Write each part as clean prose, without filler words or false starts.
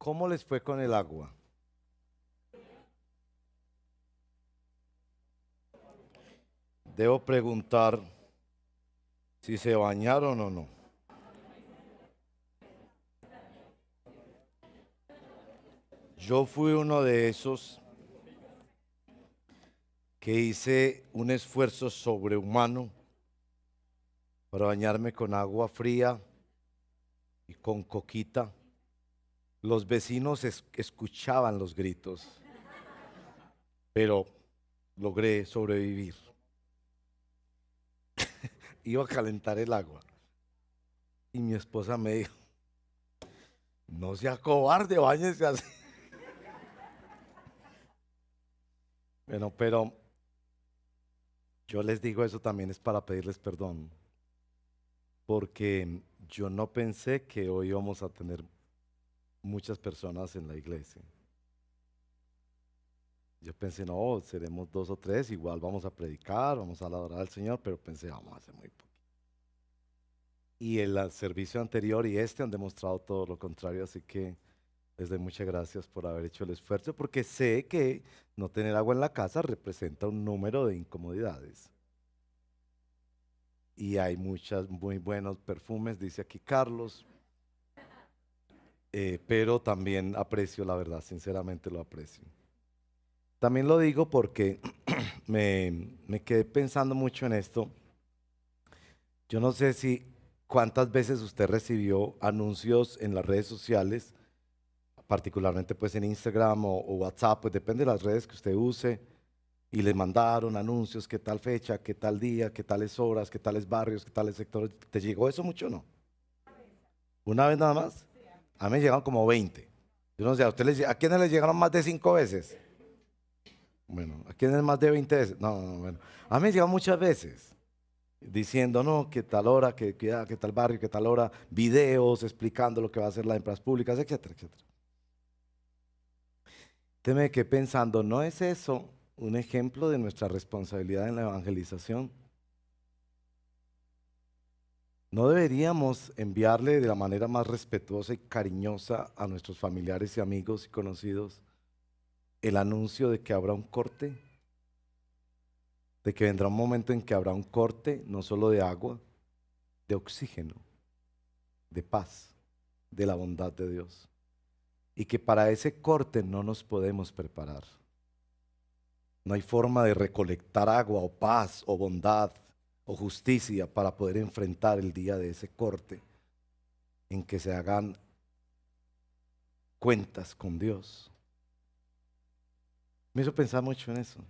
¿Cómo les fue con el agua? Debo preguntar si se bañaron o no. Yo fui uno de esos que hice un esfuerzo sobrehumano para bañarme con agua fría y con coquita. Los vecinos escuchaban los gritos, pero logré sobrevivir. Iba a calentar el agua y mi esposa me dijo, no sea cobarde, báñese así. Bueno, pero yo les digo eso también es para pedirles perdón, porque yo no pensé que hoy íbamos a tener muchas personas en la iglesia. Yo pensé, no, seremos 2 o 3, igual vamos a predicar, vamos a adorar al Señor, pero pensé, vamos a hacer muy poco. Y el servicio anterior y este han demostrado todo lo contrario, así que les doy muchas gracias por haber hecho el esfuerzo, porque sé que no tener agua en la casa representa un número de incomodidades. Y hay muchos muy buenos perfumes, dice aquí Carlos, pero también aprecio la verdad, sinceramente lo aprecio. También lo digo porque me quedé pensando mucho en esto. Yo no sé si cuántas veces usted recibió anuncios en las redes sociales, particularmente pues en Instagram o WhatsApp, pues depende de las redes que usted use, y le mandaron anuncios, qué tal fecha, qué tal día, qué tales horas, qué tales barrios, qué tales sectores. ¿Te llegó eso mucho o no? ¿Una vez nada más? A mí me llegaron como 20. Yo no sé, ¿a quiénes les llegaron más de 5 veces? Bueno, ¿a quiénes más de 20 veces? No, no, bueno. A mí me llegaron muchas veces diciendo, no, que tal hora, que tal barrio, que tal hora, videos explicando lo que va a hacer las empresas públicas, etcétera, etcétera. Teme que pensando, ¿no es eso un ejemplo de nuestra responsabilidad en la evangelización? ¿No deberíamos enviarle de la manera más respetuosa y cariñosa a nuestros familiares y amigos y conocidos el anuncio de que habrá un corte? De que vendrá un momento en que habrá un corte, no solo de agua, de oxígeno, de paz, de la bondad de Dios. Y que para ese corte no nos podemos preparar. No hay forma de recolectar agua o paz o bondad o justicia para poder enfrentar el día de ese corte en que se hagan cuentas con Dios. Me hizo pensar mucho en eso.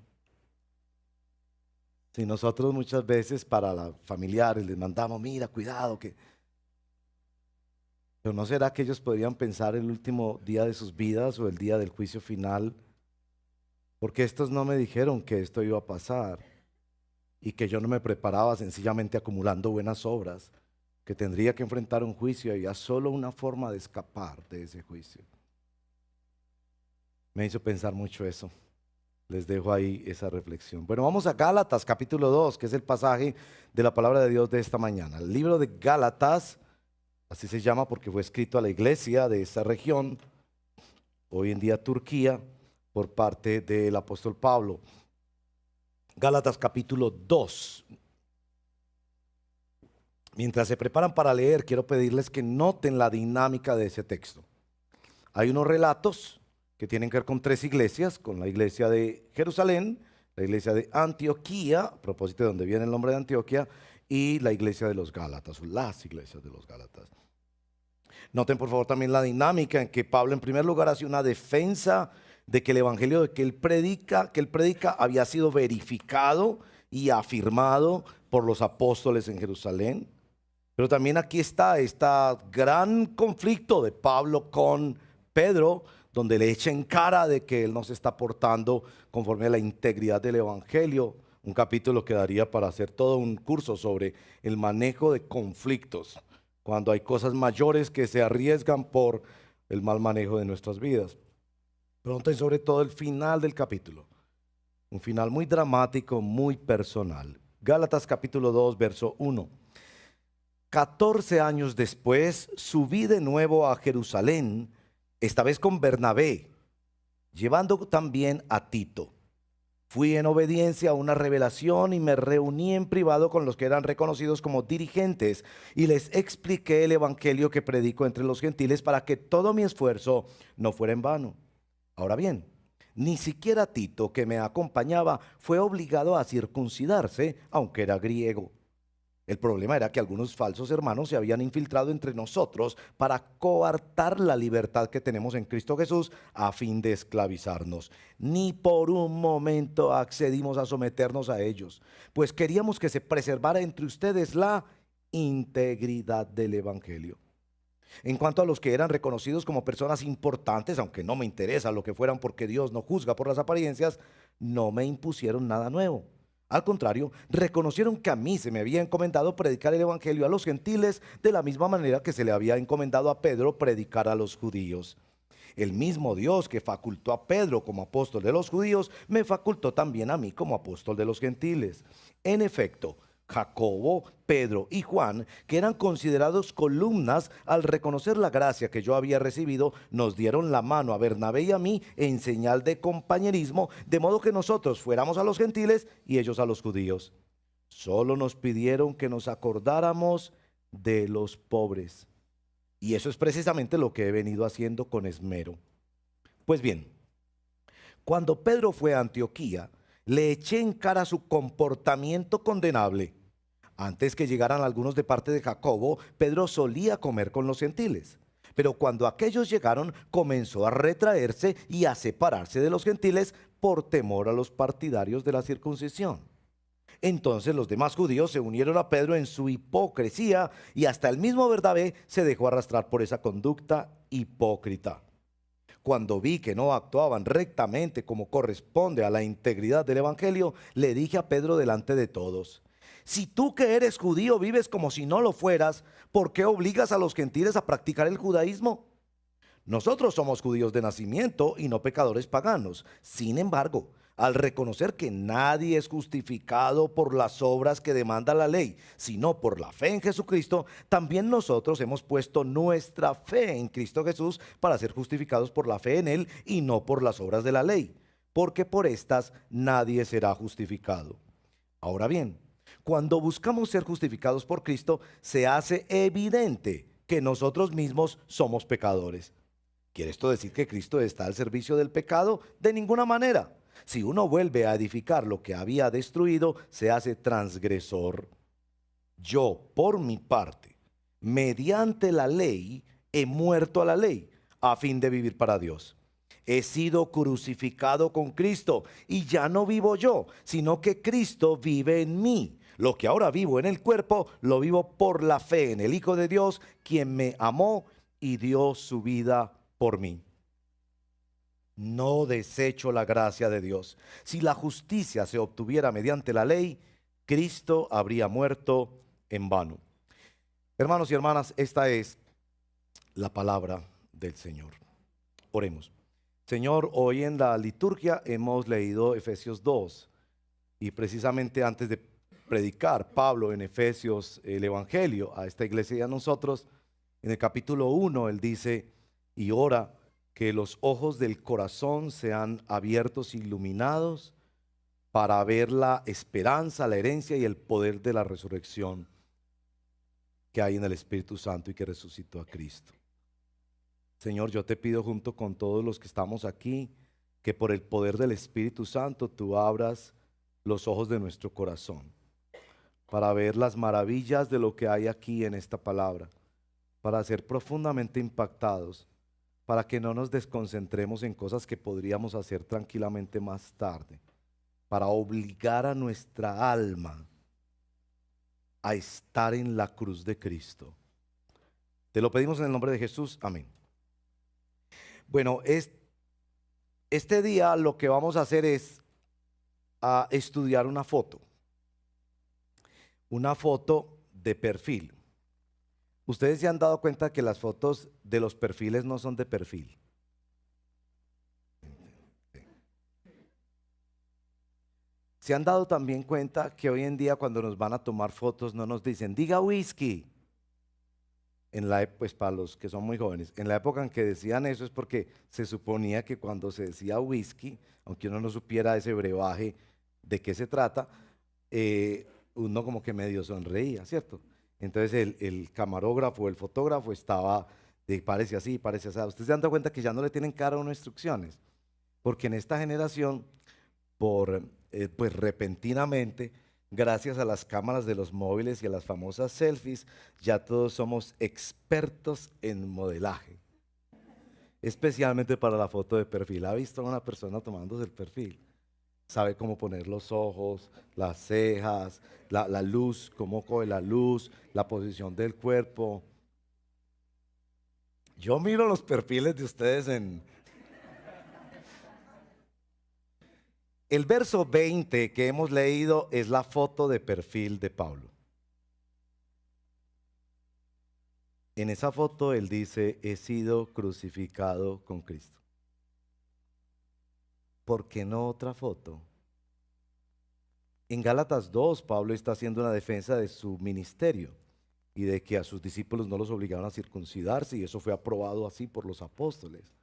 Si nosotros muchas veces para los familiares les mandamos, mira, cuidado, pero ¿no será que ellos podrían pensar el último día de sus vidas o el día del juicio final? Porque estos no me dijeron que esto iba a pasar y que yo no me preparaba sencillamente acumulando buenas obras, que tendría que enfrentar un juicio y había solo una forma de escapar de ese juicio. Me hizo pensar mucho eso. Les dejo ahí esa reflexión. Bueno, vamos a Gálatas capítulo 2, que es el pasaje de la palabra de Dios de esta mañana. El libro de Gálatas, así se llama porque fue escrito a la iglesia de esa región, hoy en día Turquía, por parte del apóstol Pablo. Gálatas capítulo 2. Mientras se preparan para leer, quiero pedirles que noten la dinámica de ese texto. Hay unos relatos que tienen que ver con 3 iglesias, con la iglesia de Jerusalén, la iglesia de Antioquía, a propósito de donde viene el nombre de Antioquía, y la iglesia de los Gálatas, o las iglesias de los Gálatas. Noten por favor también la dinámica en que Pablo en primer lugar hace una defensa de que el evangelio que él predica había sido verificado y afirmado por los apóstoles en Jerusalén. Pero también aquí está este gran conflicto de Pablo con Pedro, donde le echa en cara de que él no se está portando conforme a la integridad del evangelio. Un capítulo que daría para hacer todo un curso sobre el manejo de conflictos, cuando hay cosas mayores que se arriesgan por el mal manejo de nuestras vidas. Pero sobre todo el final del capítulo, un final muy dramático, muy personal. Gálatas capítulo 2, verso 1. 14 años después subí de nuevo a Jerusalén esta vez con Bernabé, llevando también a Tito. Fui en obediencia a una revelación y me reuní en privado con los que eran reconocidos como dirigentes y les expliqué el evangelio que predico entre los gentiles para que todo mi esfuerzo no fuera en vano. Ahora bien, ni siquiera Tito, que me acompañaba, fue obligado a circuncidarse, aunque era griego. El problema era que algunos falsos hermanos se habían infiltrado entre nosotros para coartar la libertad que tenemos en Cristo Jesús a fin de esclavizarnos. Ni por un momento accedimos a someternos a ellos, pues queríamos que se preservara entre ustedes la integridad del Evangelio. En cuanto a los que eran reconocidos como personas importantes, aunque no me interesa lo que fueran porque Dios no juzga por las apariencias, no me impusieron nada nuevo. Al contrario, reconocieron que a mí se me había encomendado predicar el evangelio a los gentiles de la misma manera que se le había encomendado a Pedro predicar a los judíos. El mismo Dios que facultó a Pedro como apóstol de los judíos, me facultó también a mí como apóstol de los gentiles. En efecto, Jacobo, Pedro y Juan, que eran considerados columnas al reconocer la gracia que yo había recibido, nos dieron la mano a Bernabé y a mí en señal de compañerismo, de modo que nosotros fuéramos a los gentiles y ellos a los judíos. Solo nos pidieron que nos acordáramos de los pobres. Y eso es precisamente lo que he venido haciendo con esmero. Pues bien, cuando Pedro fue a Antioquía, le eché en cara su comportamiento condenable. Antes que llegaran algunos de parte de Jacobo, Pedro solía comer con los gentiles. Pero cuando aquellos llegaron, comenzó a retraerse y a separarse de los gentiles por temor a los partidarios de la circuncisión. Entonces los demás judíos se unieron a Pedro en su hipocresía y hasta el mismo Bernabé se dejó arrastrar por esa conducta hipócrita. Cuando vi que no actuaban rectamente como corresponde a la integridad del evangelio, le dije a Pedro delante de todos: si tú que eres judío vives como si no lo fueras, ¿por qué obligas a los gentiles a practicar el judaísmo? Nosotros somos judíos de nacimiento y no pecadores paganos. Sin embargo, al reconocer que nadie es justificado por las obras que demanda la ley, sino por la fe en Jesucristo, también nosotros hemos puesto nuestra fe en Cristo Jesús para ser justificados por la fe en Él y no por las obras de la ley, porque por estas nadie será justificado. Ahora bien, cuando buscamos ser justificados por Cristo, se hace evidente que nosotros mismos somos pecadores. ¿Quiere esto decir que Cristo está al servicio del pecado? De ninguna manera. Si uno vuelve a edificar lo que había destruido, se hace transgresor. Yo, por mi parte, mediante la ley, he muerto a la ley, a fin de vivir para Dios. He sido crucificado con Cristo, y ya no vivo yo, sino que Cristo vive en mí. Lo que ahora vivo en el cuerpo, lo vivo por la fe en el Hijo de Dios, quien me amó y dio su vida por mí. No desecho la gracia de Dios. Si la justicia se obtuviera mediante la ley, Cristo habría muerto en vano. Hermanos y hermanas, esta es la palabra del Señor. Oremos. Señor, hoy en la liturgia hemos leído Efesios 2 y precisamente antes de predicar Pablo en Efesios el Evangelio a esta iglesia y a nosotros, en el capítulo 1 él dice: y ora que los ojos del corazón sean abiertos, iluminados, para ver la esperanza, la herencia y el poder de la resurrección que hay en el Espíritu Santo y que resucitó a Cristo. Señor, yo te pido junto con todos los que estamos aquí, que por el poder del Espíritu Santo tú abras los ojos de nuestro corazón para ver las maravillas de lo que hay aquí en esta palabra, para ser profundamente impactados, para que no nos desconcentremos en cosas que podríamos hacer tranquilamente más tarde, para obligar a nuestra alma a estar en la cruz de Cristo. Te lo pedimos en el nombre de Jesús, amén. Bueno, este día lo que vamos a hacer es estudiar una foto de perfil. Ustedes se han dado cuenta que las fotos de los perfiles no son de perfil. Se han dado también cuenta que hoy en día cuando nos van a tomar fotos no nos dicen diga whisky. pues para los que son muy jóvenes, en la época en que decían eso es porque se suponía que cuando se decía whisky, aunque uno no supiera ese brebaje de qué se trata, uno como que medio sonreía, ¿cierto? Entonces el camarógrafo, el fotógrafo estaba de parece así, parece así. Ustedes se dan cuenta que ya no le tienen cara a uno instrucciones, porque en esta generación, pues repentinamente, gracias a las cámaras de los móviles y a las famosas selfies, ya todos somos expertos en modelaje, especialmente para la foto de perfil. ¿Ha visto a una persona tomándose el perfil? Sabe cómo poner los ojos, las cejas, la luz, cómo coge la luz, la posición del cuerpo. Yo miro los perfiles de ustedes en... El verso 20 que hemos leído es la foto de perfil de Pablo. En esa foto él dice, he sido crucificado con Cristo. ¿Por qué no otra foto? En Gálatas 2, Pablo está haciendo una defensa de su ministerio y de que a sus discípulos no los obligaron a circuncidarse, y eso fue aprobado así por los apóstoles.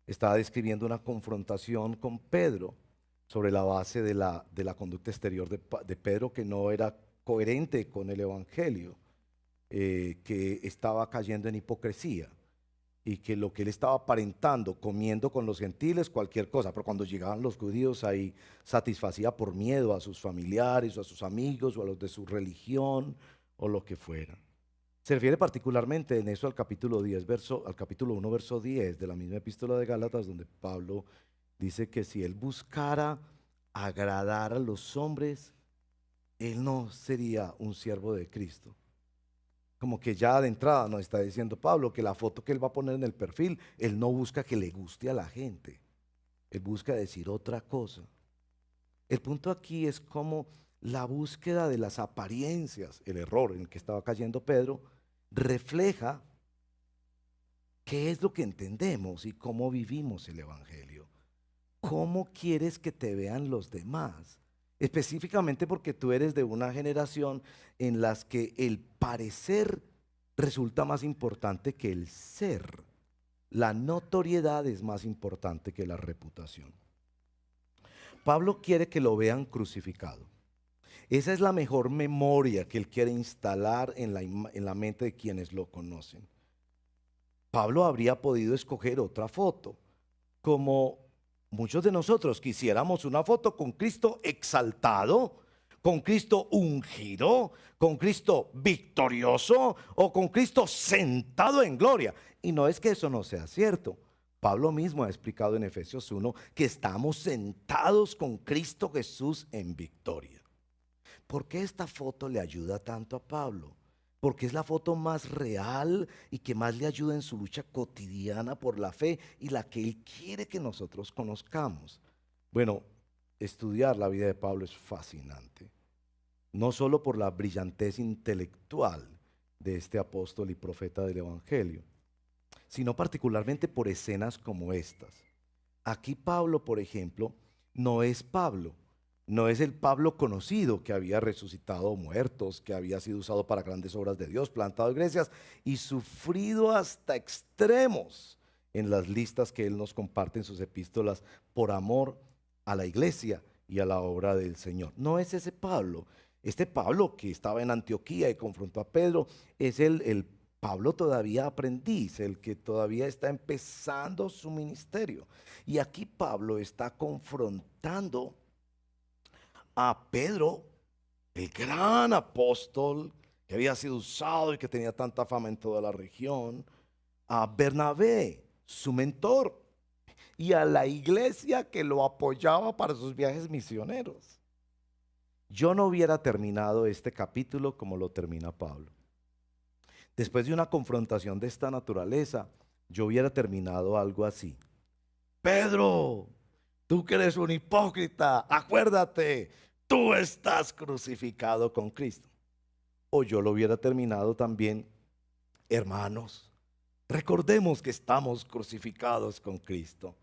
Estaba describiendo una confrontación con Pedro sobre la base de la conducta exterior de Pedro, que no era coherente con el Evangelio, que estaba cayendo en hipocresía y que lo que él estaba aparentando, comiendo con los gentiles, cualquier cosa, pero cuando llegaban los judíos ahí satisfacía por miedo a sus familiares o a sus amigos o a los de su religión o lo que fuera. Se refiere particularmente en eso al capítulo 10, al capítulo 1, verso 10 de la misma epístola de Gálatas, donde Pablo dice que si él buscara agradar a los hombres, él no sería un siervo de Cristo. Como que ya de entrada nos está diciendo Pablo que la foto que él va a poner en el perfil, él no busca que le guste a la gente, él busca decir otra cosa. El punto aquí es cómo la búsqueda de las apariencias, el error en el que estaba cayendo Pedro, refleja qué es lo que entendemos y cómo vivimos el Evangelio. ¿Cómo quieres que te vean los demás? Específicamente porque tú eres de una generación en las que el parecer resulta más importante que el ser. La notoriedad es más importante que la reputación. Pablo quiere que lo vean crucificado. Esa es la mejor memoria que él quiere instalar en la mente de quienes lo conocen. Pablo habría podido escoger otra foto, como muchos de nosotros quisiéramos una foto con Cristo exaltado, con Cristo ungido, con Cristo victorioso o con Cristo sentado en gloria. Y no es que eso no sea cierto. Pablo mismo ha explicado en Efesios 1 que estamos sentados con Cristo Jesús en victoria. ¿Por qué esta foto le ayuda tanto a Pablo? Porque es la foto más real y que más le ayuda en su lucha cotidiana por la fe y la que él quiere que nosotros conozcamos. Bueno, estudiar la vida de Pablo es fascinante, no solo por la brillantez intelectual de este apóstol y profeta del Evangelio, sino particularmente por escenas como estas. Aquí Pablo, por ejemplo, no es Pablo. No es el Pablo conocido que había resucitado muertos, que había sido usado para grandes obras de Dios, plantado iglesias y sufrido hasta extremos en las listas que él nos comparte en sus epístolas por amor a la iglesia y a la obra del Señor. No es ese Pablo. Este Pablo que estaba en Antioquía y confrontó a Pedro es el Pablo todavía aprendiz, el que todavía está empezando su ministerio. Y aquí Pablo está confrontando a Pedro, el gran apóstol que había sido usado y que tenía tanta fama en toda la región, a Bernabé, su mentor, y a la iglesia que lo apoyaba para sus viajes misioneros. Yo no hubiera terminado este capítulo como lo termina Pablo. Después de una confrontación de esta naturaleza, yo hubiera terminado algo así. Pedro, tú que eres un hipócrita, acuérdate, tú estás crucificado con Cristo. O yo lo hubiera terminado también, hermanos, recordemos que estamos crucificados con Cristo.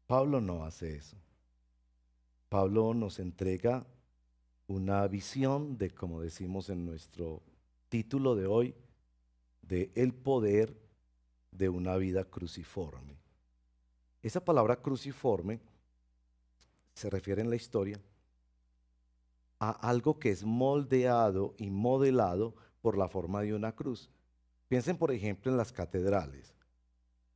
Pablo no hace eso. Pablo nos entrega una visión de, como decimos en nuestro título de hoy, del poder de una vida cruciforme. Esa palabra cruciforme se refiere en la historia a algo que es moldeado y modelado por la forma de una cruz. Piensen, por ejemplo, en las catedrales.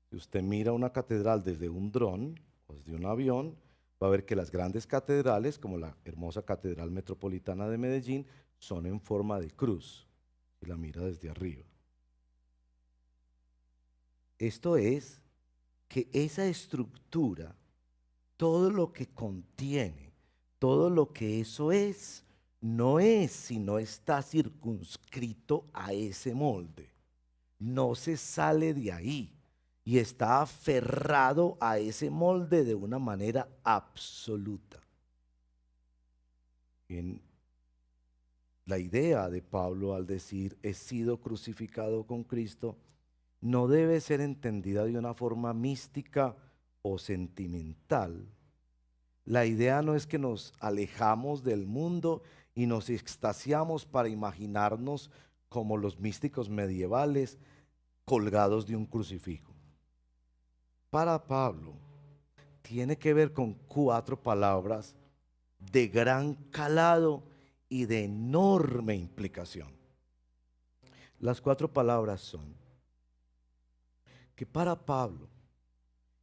Si usted mira una catedral desde un dron o desde un avión, va a ver que las grandes catedrales, como la hermosa Catedral Metropolitana de Medellín, son en forma de cruz, si la mira desde arriba. Esto es que esa estructura, todo lo que contiene, todo lo que eso es, no es sino está circunscrito a ese molde. No se sale de ahí y está aferrado a ese molde de una manera absoluta. En la idea de Pablo al decir he sido crucificado con Cristo no debe ser entendida de una forma mística o sentimental. La idea no es que nos alejamos del mundo y nos extasiamos para imaginarnos como los místicos medievales colgados de un crucifijo. Para Pablo tiene que ver con 4 palabras de gran calado y de enorme implicación. Las 4 palabras son que para Pablo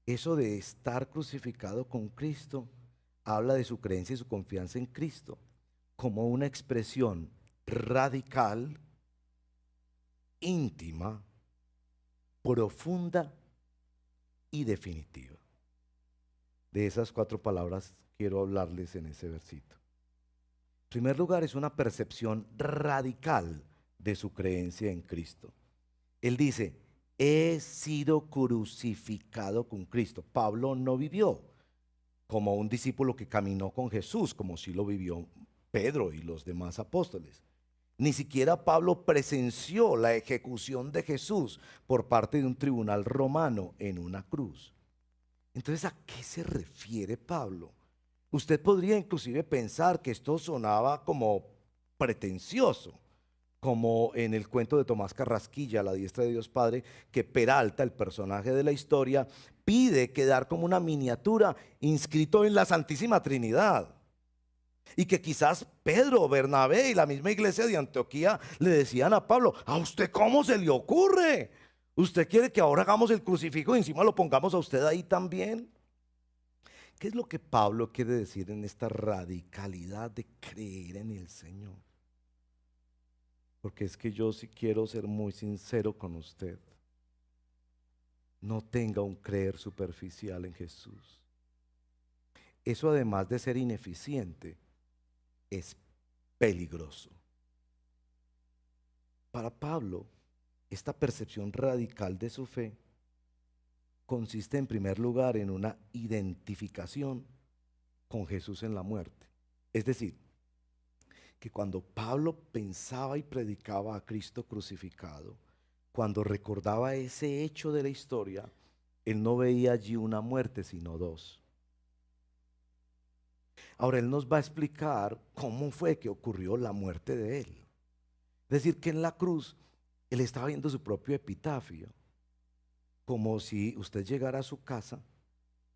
eso de estar crucificado con Cristo habla de su creencia y su confianza en Cristo como una expresión radical, íntima, profunda y definitiva. De esas 4 palabras quiero hablarles en ese versito. En primer lugar, es una percepción radical de su creencia en Cristo. Él dice, he sido crucificado con Cristo. Pablo no vivió como un discípulo que caminó con Jesús, como sí lo vivió Pedro y los demás apóstoles. Ni siquiera Pablo presenció la ejecución de Jesús por parte de un tribunal romano en una cruz. Entonces, ¿a qué se refiere Pablo? Usted podría inclusive pensar que esto sonaba como pretencioso, como en el cuento de Tomás Carrasquilla, La diestra de Dios Padre, que Peralta, el personaje de la historia, pide quedar como una miniatura inscrito en la Santísima Trinidad. Y que quizás Pedro, Bernabé y la misma iglesia de Antioquía le decían a Pablo, ¿a usted cómo se le ocurre? ¿Usted quiere que ahora hagamos el crucifijo y encima lo pongamos a usted ahí también? ¿Qué es lo que Pablo quiere decir en esta radicalidad de creer en el Señor? Porque es que yo sí quiero ser muy sincero con usted. No tenga un creer superficial en Jesús. Eso, además de ser ineficiente, es peligroso. Para Pablo, esta percepción radical de su fe consiste en primer lugar en una identificación con Jesús en la muerte. Es decir, que cuando Pablo pensaba y predicaba a Cristo crucificado, cuando recordaba ese hecho de la historia, él no veía allí una muerte, sino 2. Ahora él nos va a explicar cómo fue que ocurrió la muerte de él. Es decir, que en la cruz él estaba viendo su propio epitafio, como si usted llegara a su casa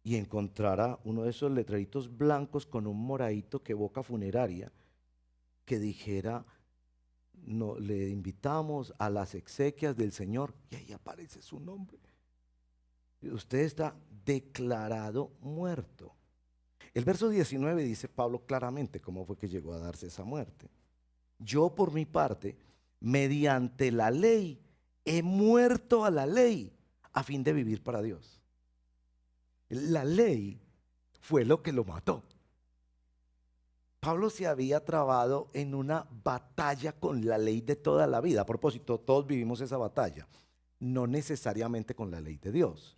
y encontrara uno de esos letreritos blancos con un moradito que evoca funeraria, que dijera, no, le invitamos a las exequias del Señor, y ahí aparece su nombre. Usted está declarado muerto. El verso 19 dice Pablo claramente cómo fue que llegó a darse esa muerte. Yo, por mi parte, mediante la ley, he muerto a la ley a fin de vivir para Dios. La ley fue lo que lo mató. Pablo se había trabado en una batalla con la ley de toda la vida. A propósito, todos vivimos esa batalla, no necesariamente con la ley de Dios.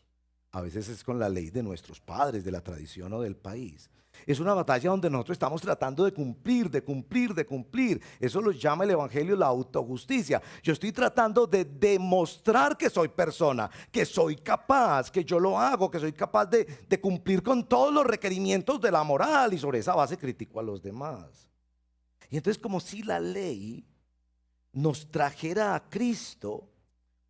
A veces es con la ley de nuestros padres, de la tradición o del país. Es una batalla donde nosotros estamos tratando de cumplir, de cumplir, de cumplir. Eso lo llama el Evangelio la autojusticia. Yo estoy tratando de demostrar que soy persona, que soy capaz, que yo lo hago, que soy capaz de cumplir con todos los requerimientos de la moral, y sobre esa base critico a los demás. Y entonces, como si la ley nos trajera a Cristo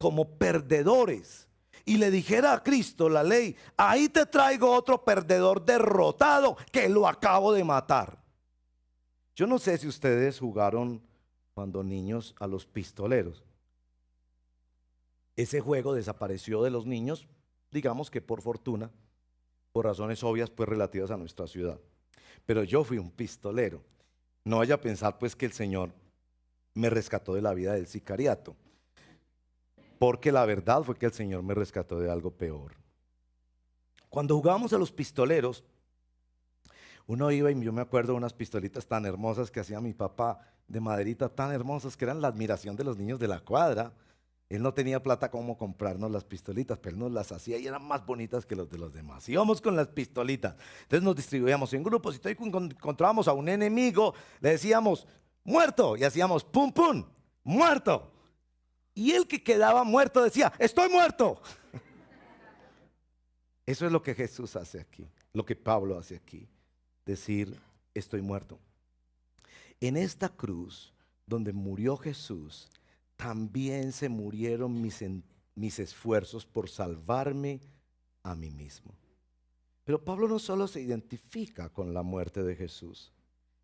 como perdedores y le dijera a Cristo la ley: ahí te traigo otro perdedor derrotado que lo acabo de matar. Yo no sé si ustedes jugaron cuando niños a los pistoleros. Ese juego desapareció de los niños, digamos que por fortuna, por razones obvias pues relativas a nuestra ciudad. Pero yo fui un pistolero. No vaya a pensar pues que el Señor me rescató de la vida del sicariato, porque la verdad fue que el Señor me rescató de algo peor. Cuando jugábamos a los pistoleros, uno iba, y yo me acuerdo de unas pistolitas tan hermosas que hacía mi papá, de maderita, tan hermosas que eran la admiración de los niños de la cuadra. Él no tenía plata como comprarnos las pistolitas, pero él nos las hacía y eran más bonitas que los de los demás. Íbamos con las pistolitas, entonces nos distribuíamos en grupos y cuando encontrábamos a un enemigo, le decíamos: muerto, y hacíamos pum pum, muerto. Y el que quedaba muerto decía: estoy muerto. Eso es lo que Jesús hace aquí, lo que Pablo hace aquí, decir: estoy muerto. En esta cruz donde murió Jesús, también se murieron mis esfuerzos por salvarme a mí mismo. Pero Pablo no solo se identifica con la muerte de Jesús,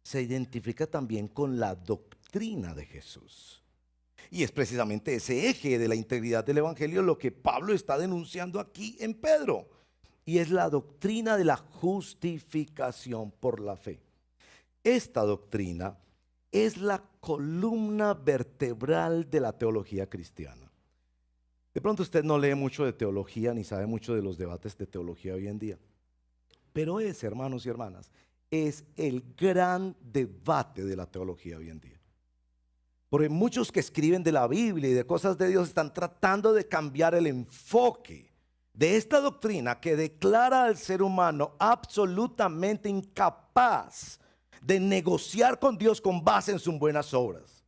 se identifica también con la doctrina de Jesús. Y es precisamente ese eje de la integridad del Evangelio lo que Pablo está denunciando aquí en Pedro. Y es la doctrina de la justificación por la fe. Esta doctrina es la columna vertebral de la teología cristiana. De pronto usted no lee mucho de teología ni sabe mucho de los debates de teología hoy en día. Pero ese, hermanos y hermanas, es el gran debate de la teología hoy en día. Porque muchos que escriben de la Biblia y de cosas de Dios están tratando de cambiar el enfoque de esta doctrina que declara al ser humano absolutamente incapaz de negociar con Dios con base en sus buenas obras.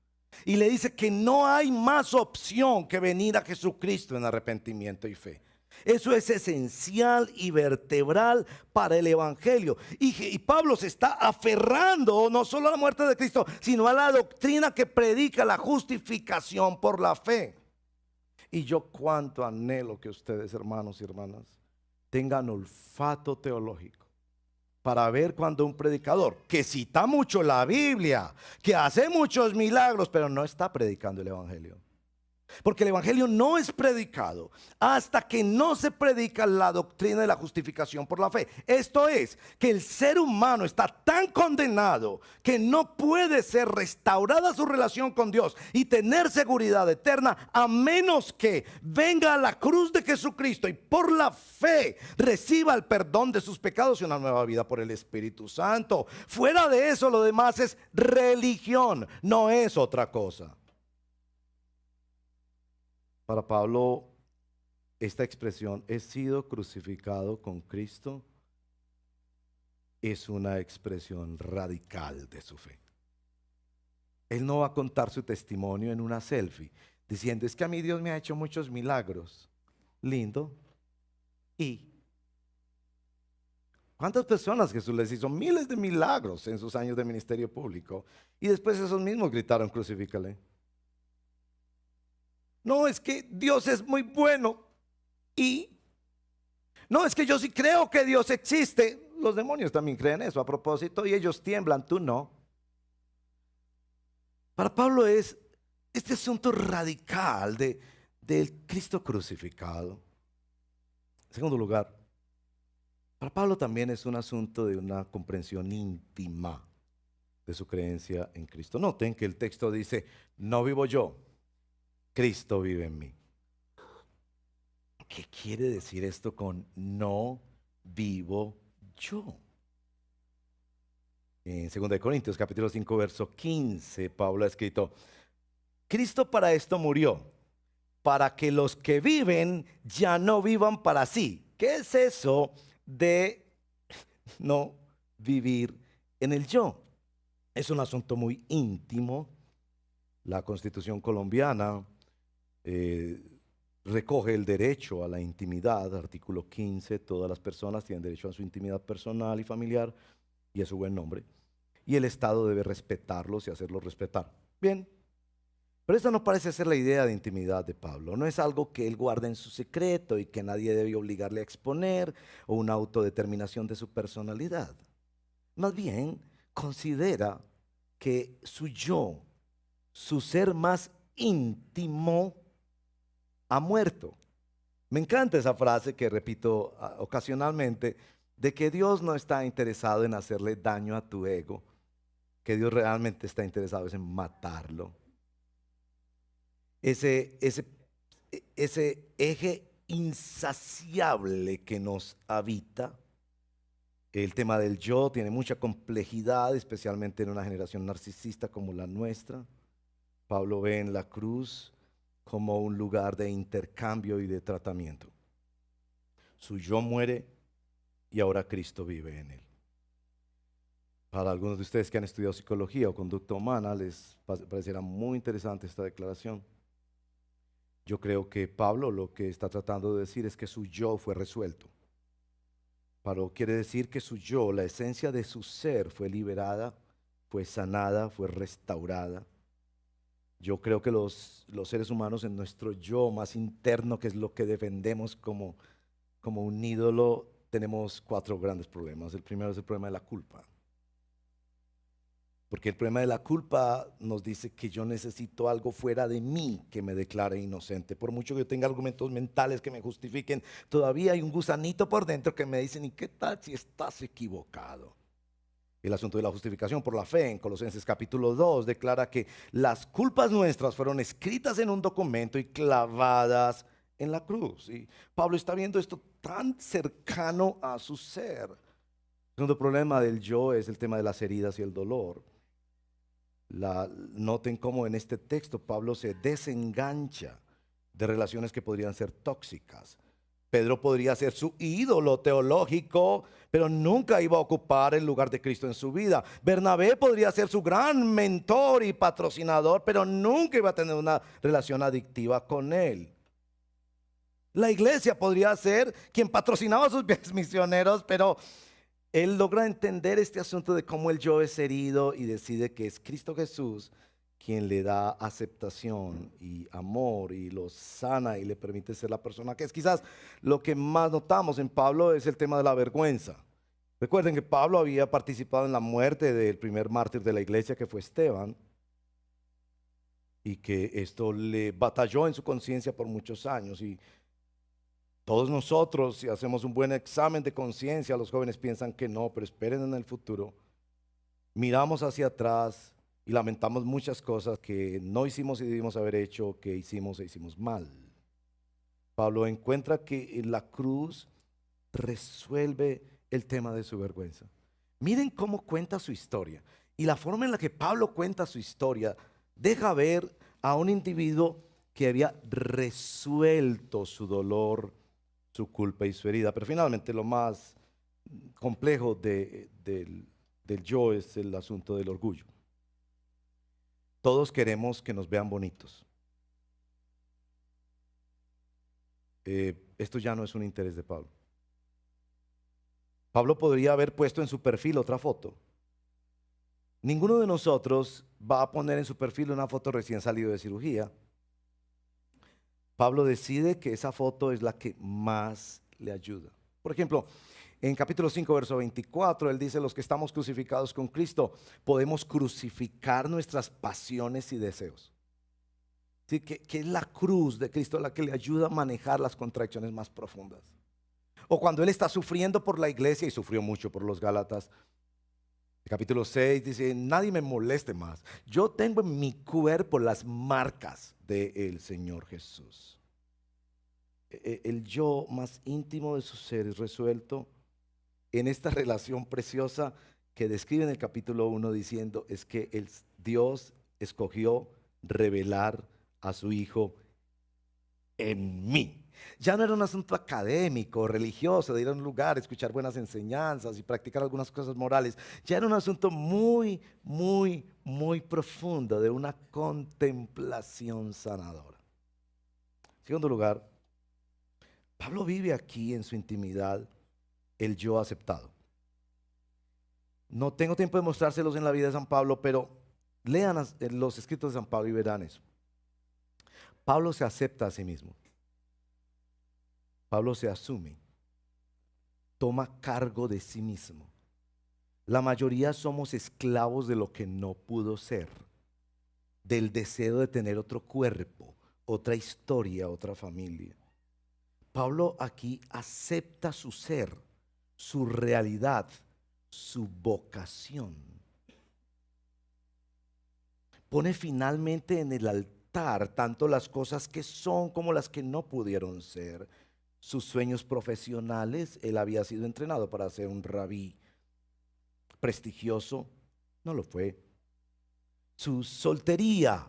Y le dice que no hay más opción que venir a Jesucristo en arrepentimiento y fe. Eso es esencial y vertebral para el Evangelio. Y Pablo se está aferrando no solo a la muerte de Cristo, sino a la doctrina que predica la justificación por la fe. Y yo cuánto anhelo que ustedes, hermanos y hermanas, tengan olfato teológico para ver cuando un predicador que cita mucho la Biblia, que hace muchos milagros, pero no está predicando el Evangelio. Porque el Evangelio no es predicado hasta que no se predica la doctrina de la justificación por la fe. Esto es, que el ser humano está tan condenado que no puede ser restaurada su relación con Dios y tener seguridad eterna a menos que venga a la cruz de Jesucristo y por la fe reciba el perdón de sus pecados y una nueva vida por el Espíritu Santo. Fuera de eso, lo demás es religión, no es otra cosa. Para Pablo, esta expresión, he sido crucificado con Cristo, es una expresión radical de su fe. Él no va a contar su testimonio en una selfie, diciendo: es que a mí Dios me ha hecho muchos milagros. Lindo. ¿Y cuántas personas Jesús les hizo? Miles de milagros en sus años de ministerio público. Y después esos mismos gritaron: crucifícale. No, es que Dios es muy bueno. Y no, es que yo sí creo que Dios existe. Los demonios también creen eso a propósito y ellos tiemblan, tú no. Para Pablo es este asunto radical del Cristo crucificado. En segundo lugar, para Pablo también es un asunto de una comprensión íntima de su creencia en Cristo. Noten que el texto dice: no vivo yo, Cristo vive en mí. ¿Qué quiere decir esto con no vivo yo? En 2 Corintios capítulo 5 verso 15, Pablo ha escrito: Cristo para esto murió, para que los que viven ya no vivan para sí. ¿Qué es eso de no vivir en el yo? Es un asunto muy íntimo. La Constitución colombiana recoge el derecho a la intimidad, artículo 15, todas las personas tienen derecho a su intimidad personal y familiar y a su buen nombre, y el Estado debe respetarlos y hacerlos respetar. Bien, Pero esa no parece ser la idea de intimidad de Pablo. No es algo que él guarda en su secreto y que nadie debe obligarle a exponer, o una autodeterminación de su personalidad. Más bien, considera que su yo, su ser más íntimo, ha muerto. Me encanta esa frase que repito ocasionalmente, de que Dios no está interesado en hacerle daño a tu ego, que Dios realmente está interesado es en matarlo. Ese eje insaciable que nos habita. El tema del yo tiene mucha complejidad, especialmente en una generación narcisista como la nuestra. Pablo ve en la cruz como un lugar de intercambio y de tratamiento. Su yo muere y ahora Cristo vive en él. Para algunos de ustedes que han estudiado psicología o conducta humana, les parecerá muy interesante esta declaración. Yo creo que Pablo lo que está tratando de decir es que su yo fue resuelto. Pablo quiere decir que su yo, la esencia de su ser, fue liberada, fue sanada, fue restaurada. Yo creo que los seres humanos en nuestro yo más interno, que es lo que defendemos como un ídolo, tenemos 4 grandes problemas. El primero es el problema de la culpa. Porque el problema de la culpa nos dice que yo necesito algo fuera de mí que me declare inocente. Por mucho que yo tenga argumentos mentales que me justifiquen, todavía hay un gusanito por dentro que me dicen, ¿y qué tal si estás equivocado? El asunto de la justificación por la fe en Colosenses capítulo 2 declara que las culpas nuestras fueron escritas en un documento y clavadas en la cruz. Y Pablo está viendo esto tan cercano a su ser. El segundo problema del yo es el tema de las heridas y el dolor. Noten cómo en este texto Pablo se desengancha de relaciones que podrían ser tóxicas. Pedro podría ser su ídolo teológico, pero nunca iba a ocupar el lugar de Cristo en su vida. Bernabé podría ser su gran mentor y patrocinador, pero nunca iba a tener una relación adictiva con él. La iglesia podría ser quien patrocinaba a sus viajes misioneros, pero él logra entender este asunto de cómo el yo es herido y decide que es Cristo Jesús quien le da aceptación y amor y lo sana y le permite ser la persona que es. Quizás lo que más notamos en Pablo es el tema de la vergüenza. Recuerden que Pablo había participado en la muerte del primer mártir de la iglesia, que fue Esteban, y que esto le batalló en su conciencia por muchos años. Y todos nosotros, si hacemos un buen examen de conciencia, los jóvenes piensan que no, pero esperen en el futuro. Miramos hacia atrás y lamentamos muchas cosas que no hicimos y debimos haber hecho, que hicimos e hicimos mal. Pablo encuentra que la cruz resuelve el tema de su vergüenza. Miren cómo cuenta su historia. Y la forma en la que Pablo cuenta su historia deja ver a un individuo que había resuelto su dolor, su culpa y su herida. Pero finalmente lo más complejo del yo es el asunto del orgullo. Todos queremos que nos vean bonitos. Esto ya no es un interés de Pablo. Pablo podría haber puesto en su perfil otra foto. Ninguno de nosotros va a poner en su perfil una foto recién salido de cirugía. Pablo decide que esa foto es la que más le ayuda. Por ejemplo, en capítulo 5, verso 24, él dice: los que estamos crucificados con Cristo podemos crucificar nuestras pasiones y deseos. ¿Sí? Que es la cruz de Cristo la que le ayuda a manejar las contracciones más profundas. O cuando él está sufriendo por la iglesia, y sufrió mucho por los Gálatas, capítulo 6 dice: nadie me moleste más. Yo tengo en mi cuerpo las marcas del Señor Jesús. El yo más íntimo de su ser es resuelto en esta relación preciosa que describe en el capítulo 1 diciendo: es que Dios escogió revelar a su Hijo en mí. Ya no era un asunto académico, religioso, de ir a un lugar, escuchar buenas enseñanzas y practicar algunas cosas morales. Ya era un asunto muy, muy, muy profundo, de una contemplación sanadora. En segundo lugar, Pablo vive aquí en su intimidad el yo aceptado. No tengo tiempo de mostrárselos en la vida de San Pablo, pero lean los escritos de San Pablo y verán eso. Pablo se acepta a sí mismo. Pablo se asume, toma cargo de sí mismo. La mayoría somos esclavos de lo que no pudo ser, del deseo de tener otro cuerpo, otra historia, otra familia. Pablo aquí acepta su ser, su realidad, su vocación. Pone finalmente en el altar tanto las cosas que son como las que no pudieron ser. Sus sueños profesionales, él había sido entrenado para ser un rabí prestigioso, no lo fue. Su soltería,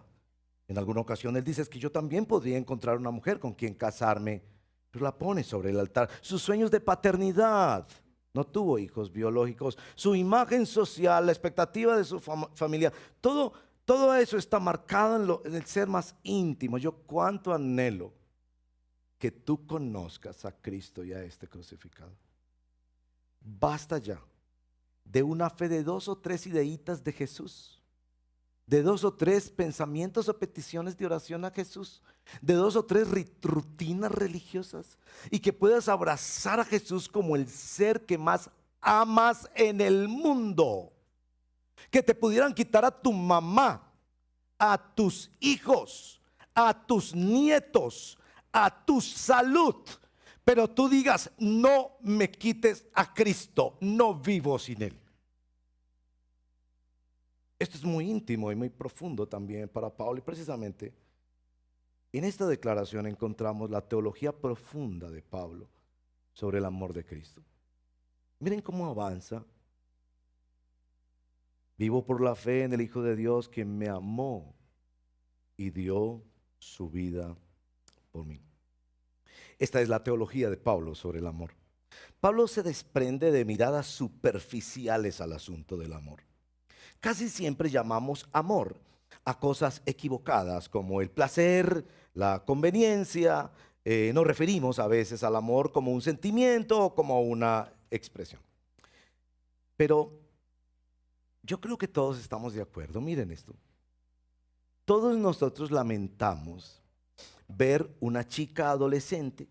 en alguna ocasión él dice: es que yo también podría encontrar una mujer con quien casarme, pero la pone sobre el altar. Sus sueños de paternidad, no tuvo hijos biológicos. Su imagen social, la expectativa de su familia, todo eso está marcado en el ser más íntimo. Yo cuánto anhelo que tú conozcas a Cristo y a este crucificado. Basta ya de una fe de 2 o 3 ideitas de Jesús, de 2 o 3 pensamientos o peticiones de oración a Jesús, de 2 o 3 rutinas religiosas, y que puedas abrazar a Jesús como el ser que más amas en el mundo. Que te pudieran quitar a tu mamá, a tus hijos, a tus nietos, a tu salud, pero tú digas: no me quites a Cristo, no vivo sin Él. Esto es muy íntimo y muy profundo también para Pablo, y precisamente en esta declaración encontramos la teología profunda de Pablo sobre el amor de Cristo. Miren cómo avanza. Vivo por la fe en el Hijo de Dios, quien me amó y dio su vida por mí. Esta es la teología de Pablo sobre el amor. Pablo se desprende de miradas superficiales al asunto del amor. Casi siempre llamamos amor a cosas equivocadas como el placer, la conveniencia. Nos referimos a veces al amor como un sentimiento o como una expresión. Pero yo creo que todos estamos de acuerdo. Miren esto. Todos nosotros lamentamos ver una chica adolescente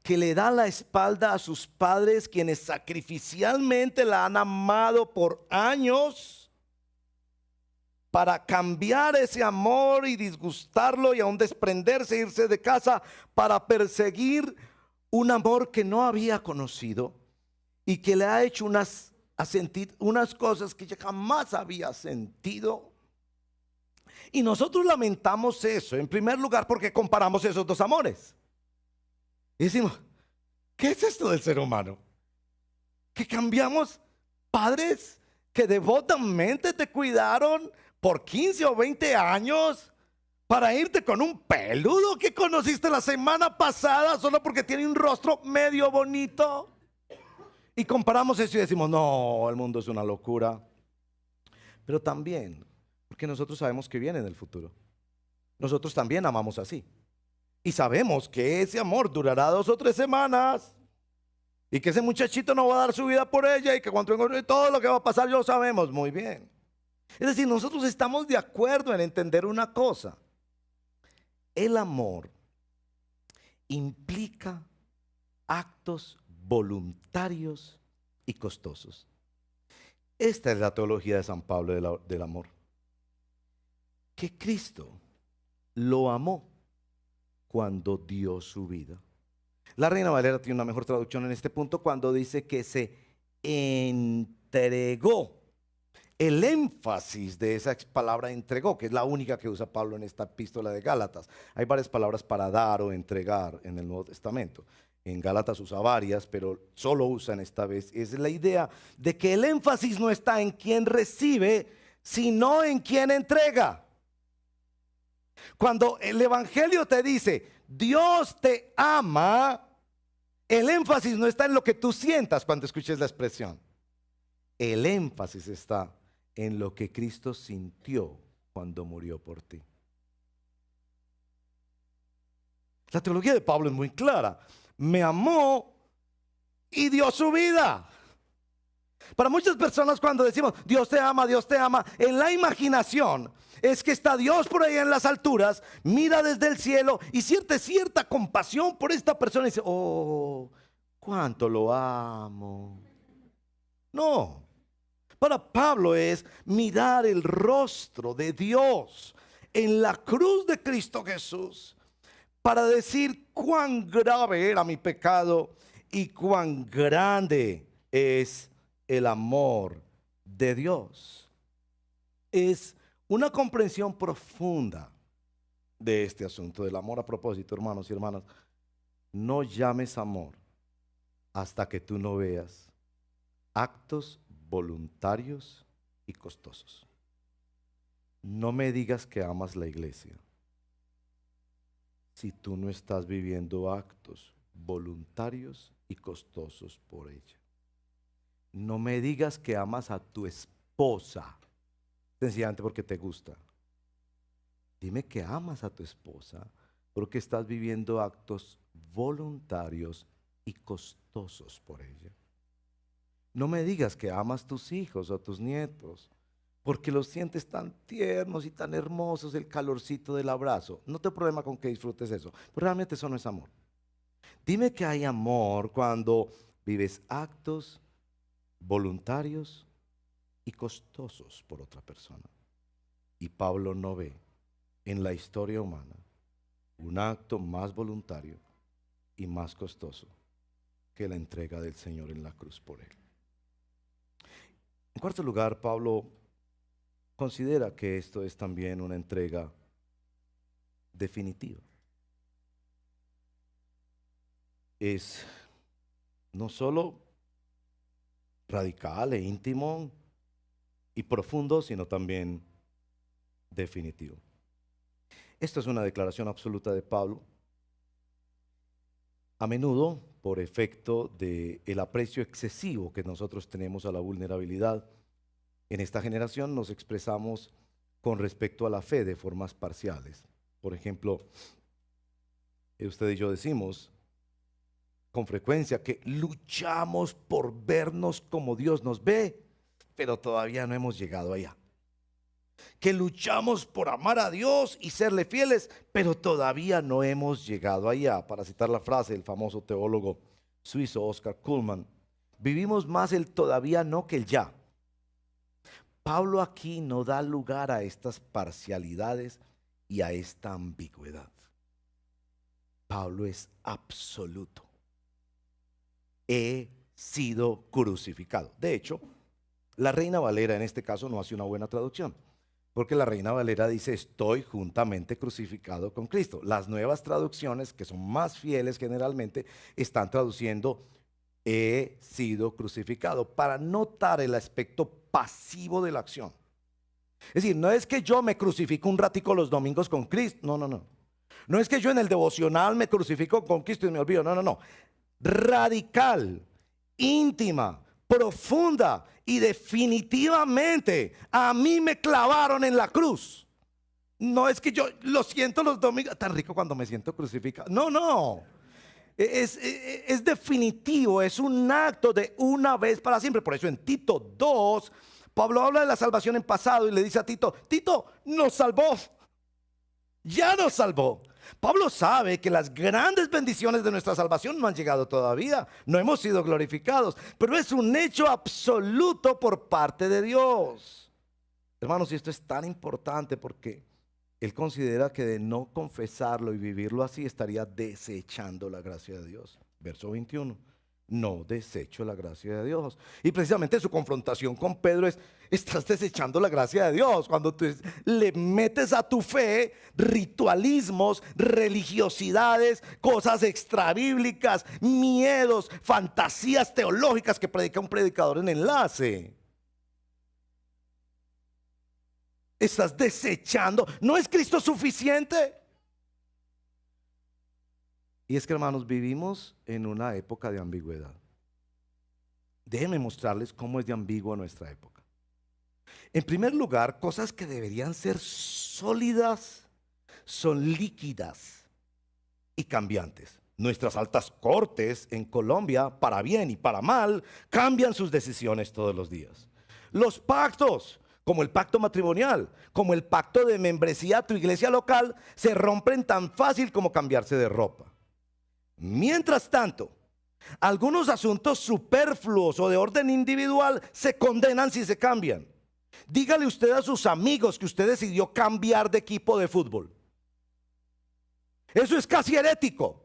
que le da la espalda a sus padres, quienes sacrificialmente la han amado por años, para cambiar ese amor y disgustarlo y aún desprenderse, irse de casa para perseguir un amor que no había conocido y que le ha hecho a sentir unas cosas que ella jamás había sentido. Y nosotros lamentamos eso, en primer lugar, porque comparamos esos dos amores. Y decimos: ¿qué es esto del ser humano? Que cambiamos padres que devotamente te cuidaron por 15 o 20 años para irte con un peludo que conociste la semana pasada solo porque tiene un rostro medio bonito. Y comparamos eso y decimos: no, el mundo es una locura. Pero también porque nosotros sabemos que viene en el futuro. Nosotros también amamos así. Y sabemos que ese amor durará 2 o 3 semanas. Y que ese muchachito no va a dar su vida por ella. Y que cuando todo lo que va a pasar, lo sabemos muy bien. Es decir, nosotros estamos de acuerdo en entender una cosa. El amor implica actos voluntarios y costosos. Esta es la teología de San Pablo del amor. Que Cristo lo amó cuando dio su vida. La Reina Valera tiene una mejor traducción en este punto cuando dice que se entregó. El énfasis de esa palabra entregó, que es la única que usa Pablo en esta epístola de Gálatas. Hay varias palabras para dar o entregar en el Nuevo Testamento. En Gálatas usa varias, pero solo usan esta vez. Es la idea de que el énfasis no está en quien recibe, sino en quien entrega. Cuando el Evangelio te dice: Dios te ama, el énfasis no está en lo que tú sientas cuando escuches la expresión. El énfasis está en lo que Cristo sintió cuando murió por ti. La teología de Pablo es muy clara. Me amó y dio su vida. Para muchas personas cuando decimos Dios te ama, en la imaginación es que está Dios por ahí en las alturas, mira desde el cielo y siente cierta compasión por esta persona y dice, oh, cuánto lo amo. No, para Pablo es mirar el rostro de Dios en la cruz de Cristo Jesús para decir cuán grave era mi pecado y cuán grande es el amor de Dios. Es una comprensión profunda de este asunto del amor. A propósito, hermanos y hermanas, no llames amor hasta que tú no veas actos voluntarios y costosos. No me digas que amas la iglesia si tú no estás viviendo actos voluntarios y costosos por ella. No me digas que amas a tu esposa sencillamente porque te gusta. Dime que amas a tu esposa porque estás viviendo actos voluntarios y costosos por ella. No me digas que amas tus hijos o tus nietos porque los sientes tan tiernos y tan hermosos, el calorcito del abrazo. No tengo problema con que disfrutes eso, pero realmente eso no es amor. Dime que hay amor cuando vives actos voluntarios y costosos por otra persona. Y Pablo no ve en la historia humana un acto más voluntario y más costoso que la entrega del Señor en la cruz por él. En cuarto lugar, Pablo considera que esto es también una entrega definitiva. Es no solo radical e íntimo y profundo, sino también definitivo. Esto es una declaración absoluta de Pablo. A menudo, por efecto del aprecio excesivo que nosotros tenemos a la vulnerabilidad, en esta generación nos expresamos con respecto a la fe de formas parciales. Por ejemplo, usted y yo decimos con frecuencia que luchamos por vernos como Dios nos ve, pero todavía no hemos llegado allá. Que luchamos por amar a Dios y serle fieles, pero todavía no hemos llegado allá. Para citar la frase del famoso teólogo suizo Oscar Cullmann, vivimos más el todavía no que el ya. Pablo aquí no da lugar a estas parcialidades y a esta ambigüedad. Pablo es absoluto. He sido crucificado. De hecho, la Reina Valera en este caso no hace una buena traducción, porque la Reina Valera dice estoy juntamente crucificado con Cristo. Las nuevas traducciones, que son más fieles generalmente, están traduciendo he sido crucificado, para notar el aspecto pasivo de la acción. Es decir, no es que yo me crucifico un ratico los domingos con Cristo, no. No es que yo en el devocional me crucifico con Cristo y me olvido, no. Radical, íntima, profunda y definitivamente a mí me clavaron en la cruz. No es que yo lo siento los domingos, tan rico cuando me siento crucificado. No. Es definitivo, es un acto de una vez para siempre. Por eso en Tito 2, Pablo habla de la salvación en pasado y le dice a Tito, Tito nos salvó, ya nos salvó. Pablo sabe que las grandes bendiciones de nuestra salvación no han llegado todavía, no hemos sido glorificados, pero es un hecho absoluto por parte de Dios. Hermanos, y esto es tan importante porque él considera que de no confesarlo y vivirlo así estaría desechando la gracia de Dios. Verso 21. No desecho la gracia de Dios. Y precisamente su confrontación con Pedro es, estás desechando la gracia de Dios. Cuando tú le metes a tu fe ritualismos, religiosidades, cosas extrabíblicas, miedos, fantasías teológicas que predica un predicador en enlace. Estás desechando. ¿No es Cristo suficiente? Y es que, hermanos, vivimos en una época de ambigüedad. Déjenme mostrarles cómo es de ambigua nuestra época. En primer lugar, cosas que deberían ser sólidas son líquidas y cambiantes. Nuestras altas cortes en Colombia, para bien y para mal, cambian sus decisiones todos los días. Los pactos, como el pacto matrimonial, como el pacto de membresía a tu iglesia local, se rompen tan fácil como cambiarse de ropa. Mientras tanto, algunos asuntos superfluos o de orden individual se condenan si se cambian. Dígale usted a sus amigos que usted decidió cambiar de equipo de fútbol. Eso es casi herético.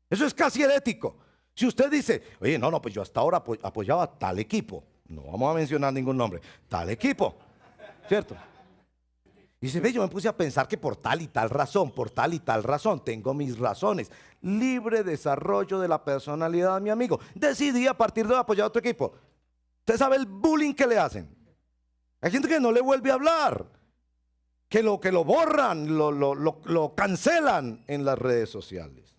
Eso es casi herético. Si usted dice, oye, no, pues yo hasta ahora apoyaba tal equipo. No vamos a mencionar ningún nombre. Tal equipo. ¿Cierto? Y dice, ve, yo me puse a pensar que por tal y tal razón, tengo mis razones. Libre desarrollo de la personalidad de mi amigo. Decidí a partir de hoy apoyar a otro equipo. Usted sabe el bullying que le hacen. Hay gente que no le vuelve a hablar. Que lo borran, lo cancelan en las redes sociales.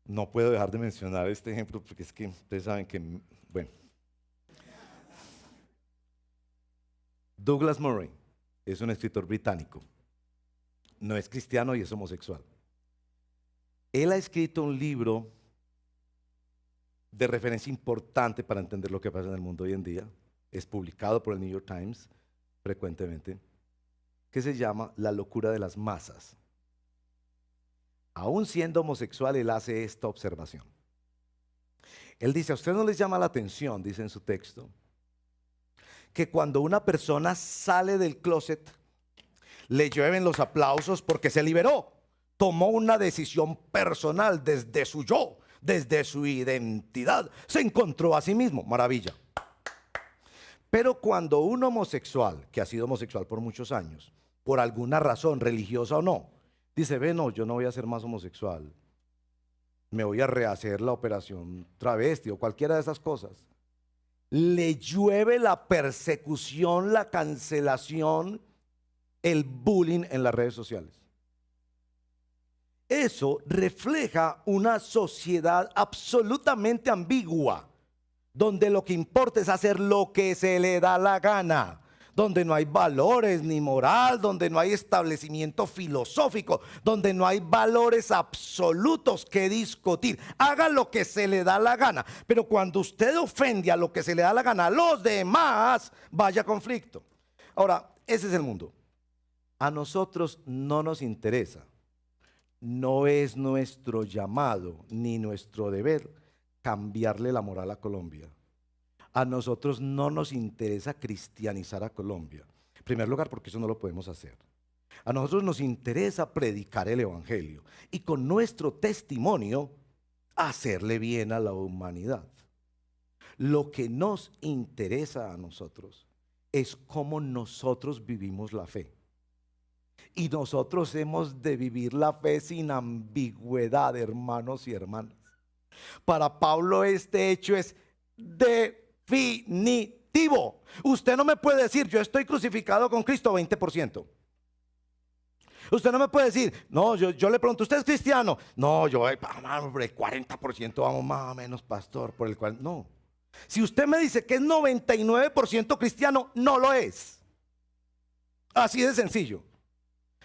No puedo dejar de mencionar este ejemplo porque es que ustedes saben que, bueno. Douglas Murray es un escritor británico. No es cristiano y es homosexual. Él ha escrito un libro de referencia importante para entender lo que pasa en el mundo hoy en día. Es publicado por el New York Times frecuentemente, que se llama La locura de las masas. Aún siendo homosexual, él hace esta observación. Él dice, a usted no les llama la atención, dice en su texto, que cuando una persona sale del closet, le llueven los aplausos porque se liberó, tomó una decisión personal desde su yo, desde su identidad, se encontró a sí mismo, maravilla. Pero cuando un homosexual, que ha sido homosexual por muchos años, por alguna razón, religiosa o no, dice, ve, no, yo no voy a ser más homosexual, me voy a rehacer la operación travesti o cualquiera de esas cosas, le llueve la persecución, la cancelación, el bullying en las redes sociales. Eso refleja una sociedad absolutamente ambigua, donde lo que importa es hacer lo que se le da la gana, donde no hay valores ni moral, donde no hay establecimiento filosófico, donde no hay valores absolutos que discutir. Haga lo que se le da la gana, pero cuando usted ofende a lo que se le da la gana a los demás, vaya conflicto. Ahora, ese es el mundo. A nosotros no nos interesa, no es nuestro llamado ni nuestro deber cambiarle la moral a Colombia. A nosotros no nos interesa cristianizar a Colombia. En primer lugar, porque eso no lo podemos hacer. A nosotros nos interesa predicar el evangelio y con nuestro testimonio hacerle bien a la humanidad. Lo que nos interesa a nosotros es cómo nosotros vivimos la fe. Y nosotros hemos de vivir la fe sin ambigüedad, hermanos y hermanas. Para Pablo este hecho es definitivo. Usted no me puede decir, yo estoy crucificado con Cristo 20%. Usted no me puede decir, no, yo le pregunto, ¿usted es cristiano? No, yo, el 40% vamos más o menos, pastor, por el cual, no. Si usted me dice que es 99% cristiano, no lo es. Así de sencillo.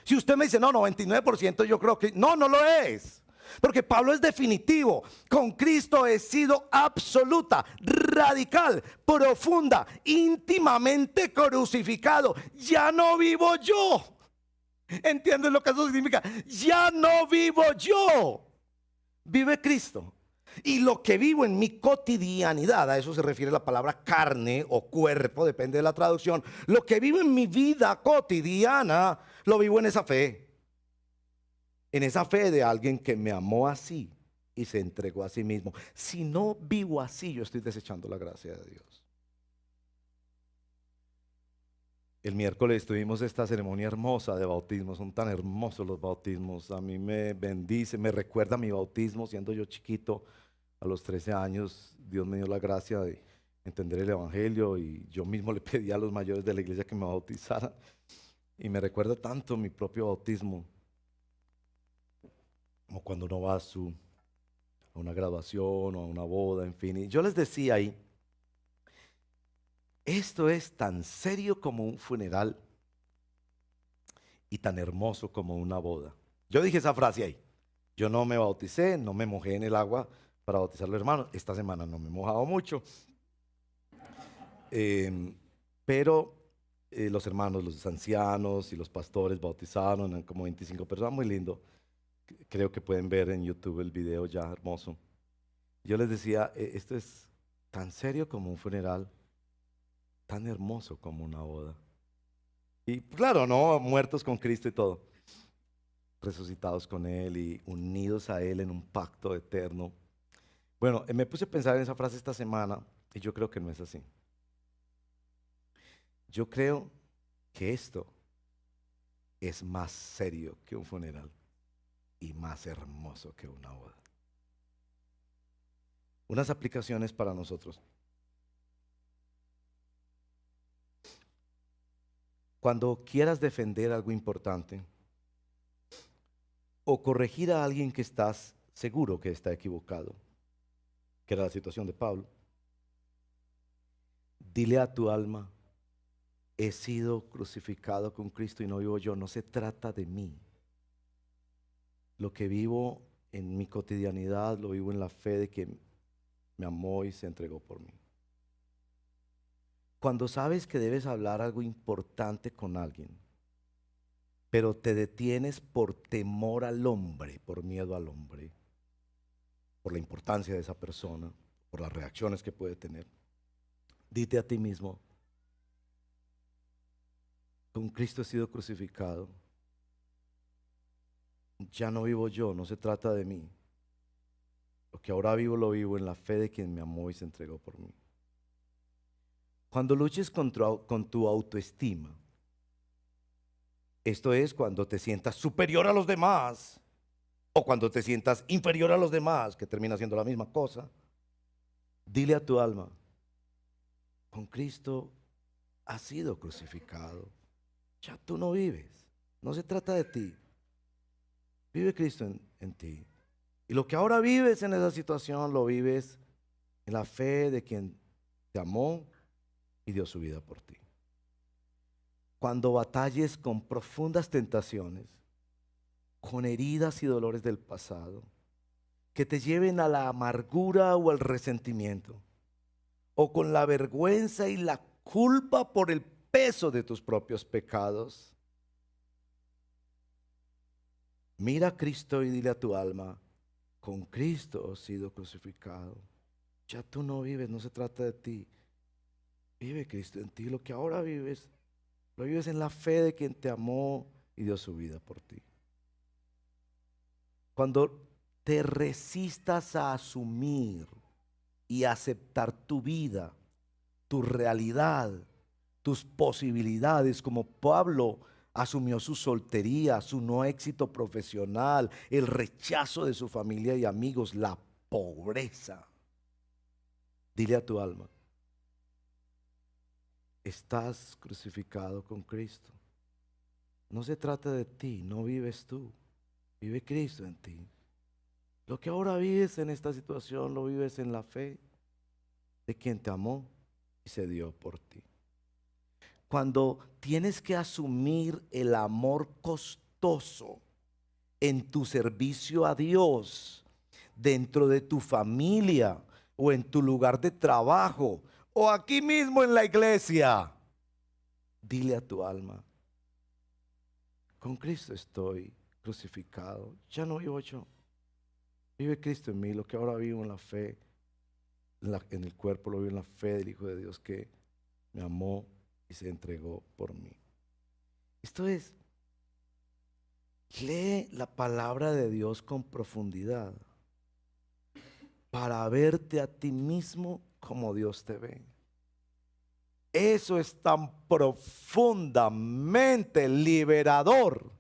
Si usted me dice, no, 99% yo creo que, no lo es. Porque Pablo es definitivo. Con Cristo he sido absoluta, radical, profunda, íntimamente crucificado. Ya no vivo yo. ¿Entiendes lo que eso significa? Ya no vivo yo. Vive Cristo. Y lo que vivo en mi cotidianidad, a eso se refiere la palabra carne o cuerpo, depende de la traducción. Lo que vivo en mi vida cotidiana, lo vivo en esa fe. En esa fe de alguien que me amó así y se entregó a sí mismo. Si no vivo así, yo estoy desechando la gracia de Dios. El miércoles tuvimos esta ceremonia hermosa de bautismo. Son tan hermosos los bautismos. A mí me bendice, me recuerda mi bautismo siendo yo chiquito. A los 13 años Dios me dio la gracia de entender el evangelio y yo mismo le pedí a los mayores de la iglesia que me bautizaran. Y me recuerda tanto mi propio bautismo, como cuando uno va a una graduación o a una boda, en fin. Y yo les decía ahí, esto es tan serio como un funeral y tan hermoso como una boda. Yo dije esa frase ahí. Yo no me bauticé, no me mojé en el agua para bautizar a los hermanos. Esta semana no me he mojado mucho. Pero los hermanos, los ancianos y los pastores bautizaron, eran como 25 personas, muy lindo. Creo que pueden ver en YouTube el video ya, hermoso. Yo les decía, esto es tan serio como un funeral, tan hermoso como una boda. Y claro, no, muertos con Cristo y todo, resucitados con Él y unidos a Él en un pacto eterno. Bueno, me puse a pensar en esa frase esta semana y yo creo que no es así. Yo creo que esto es más serio que un funeral y más hermoso que una boda. Unas aplicaciones para nosotros. Cuando quieras defender algo importante o corregir a alguien que estás seguro que está equivocado, que era la situación de Pablo, dile a tu alma: he sido crucificado con Cristo y no vivo yo. No se trata de mí. Lo que vivo en mi cotidianidad lo vivo en la fe de que me amó y se entregó por mí. Cuando sabes que debes hablar algo importante con alguien, pero te detienes por temor al hombre, por miedo al hombre, por la importancia de esa persona, por las reacciones que puede tener, dite a ti mismo: con Cristo he sido crucificado. Ya no vivo yo, no se trata de mí. Lo que ahora vivo lo vivo en la fe de quien me amó y se entregó por mí. Cuando luches con tu autoestima, esto es cuando te sientas superior a los demás o cuando te sientas inferior a los demás, que termina siendo la misma cosa, dile a tu alma: con Cristo has sido crucificado. Ya tú no vives. No se trata de ti. Vive Cristo en ti. Y lo que ahora vives en esa situación lo vives en la fe de quien te amó y dio su vida por ti. Cuando batalles con profundas tentaciones, con heridas y dolores del pasado, que te lleven a la amargura o al resentimiento, o con la vergüenza y la culpa por el peso de tus propios pecados, mira a Cristo y dile a tu alma: con Cristo has sido crucificado. Ya tú no vives, no se trata de ti. Vive Cristo en ti. Lo que ahora vives, lo vives en la fe de quien te amó y dio su vida por ti. Cuando te resistas a asumir y aceptar tu vida, tu realidad, tus posibilidades, como Pablo asumió su soltería, su no éxito profesional, el rechazo de su familia y amigos, la pobreza, dile a tu alma: estás crucificado con Cristo. No se trata de ti, no vives tú, vive Cristo en ti. Lo que ahora vives en esta situación lo vives en la fe de quien te amó y se dio por ti. Cuando tienes que asumir el amor costoso en tu servicio a Dios, dentro de tu familia o en tu lugar de trabajo o aquí mismo en la iglesia, dile a tu alma: con Cristo estoy crucificado. Ya no vivo yo, vive Cristo en mí. Lo que ahora vivo en la fe, en el cuerpo, lo vivo en la fe del Hijo de Dios que me amó y se entregó por mí. Esto es, lee la palabra de Dios con profundidad para verte a ti mismo como Dios te ve. Eso es tan profundamente liberador,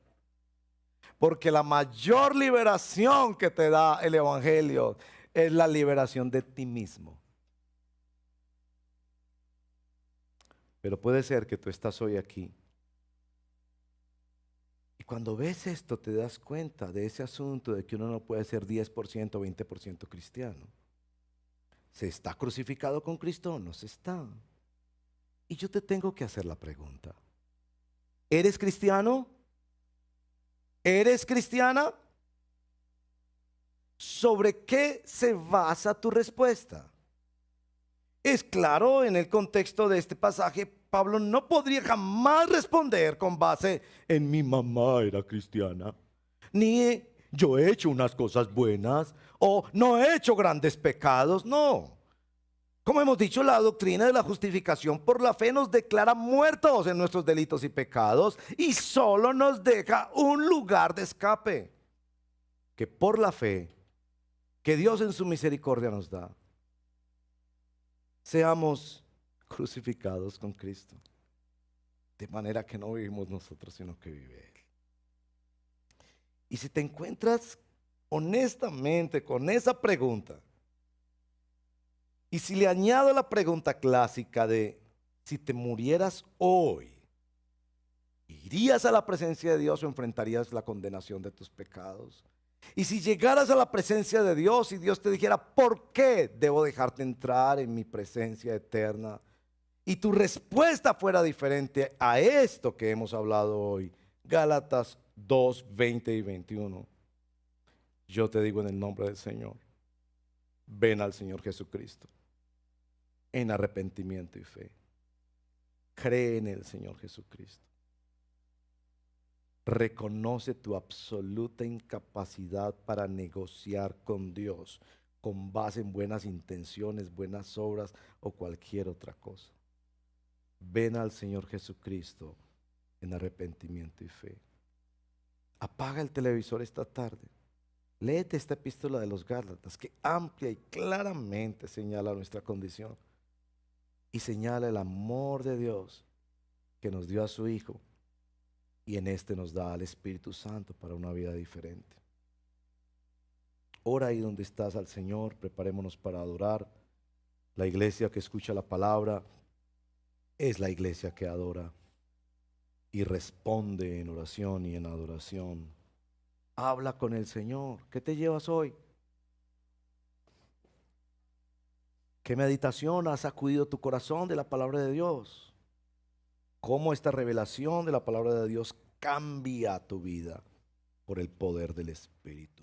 porque la mayor liberación que te da el Evangelio es la liberación de ti mismo. Pero puede ser que tú estás hoy aquí y cuando ves esto te das cuenta de ese asunto de que uno no puede ser 10% o 20% cristiano. ¿Se está crucificado con Cristo o no se está? Y yo te tengo que hacer la pregunta: ¿eres cristiano? ¿Eres cristiana? ¿Sobre qué se basa tu respuesta? Es claro, en el contexto de este pasaje, Pablo no podría jamás responder con base en mi mamá era cristiana, ni yo he hecho unas cosas buenas, o no he hecho grandes pecados, no. Como hemos dicho, la doctrina de la justificación por la fe nos declara muertos en nuestros delitos y pecados y solo nos deja un lugar de escape, que por la fe que Dios en su misericordia nos da, seamos crucificados con Cristo, de manera que no vivimos nosotros, sino que vive Él. Y si te encuentras honestamente con esa pregunta, y si le añado la pregunta clásica de si te murieras hoy, ¿irías a la presencia de Dios o enfrentarías la condenación de tus pecados? Y si llegaras a la presencia de Dios y Dios te dijera, ¿por qué debo dejarte entrar en mi presencia eterna? Y tu respuesta fuera diferente a esto que hemos hablado hoy, Gálatas 2, 20 y 21. Yo te digo en el nombre del Señor, ven al Señor Jesucristo en arrepentimiento y fe. Cree en el Señor Jesucristo. Reconoce tu absoluta incapacidad para negociar con Dios con base en buenas intenciones, buenas obras o cualquier otra cosa. Ven al Señor Jesucristo en arrepentimiento y fe. Apaga el televisor esta tarde. Léete esta epístola de los Gálatas que amplia y claramente señala nuestra condición y señala el amor de Dios que nos dio a su Hijo y en este nos da al Espíritu Santo para una vida diferente. Ora ahí donde estás al Señor, preparémonos para adorar. La iglesia que escucha la palabra es la iglesia que adora y responde en oración y en adoración. Habla con el Señor. ¿Qué te llevas hoy? ¿Qué meditación ha sacudido tu corazón de la palabra de Dios? ¿Cómo esta revelación de la palabra de Dios cambia tu vida por el poder del Espíritu?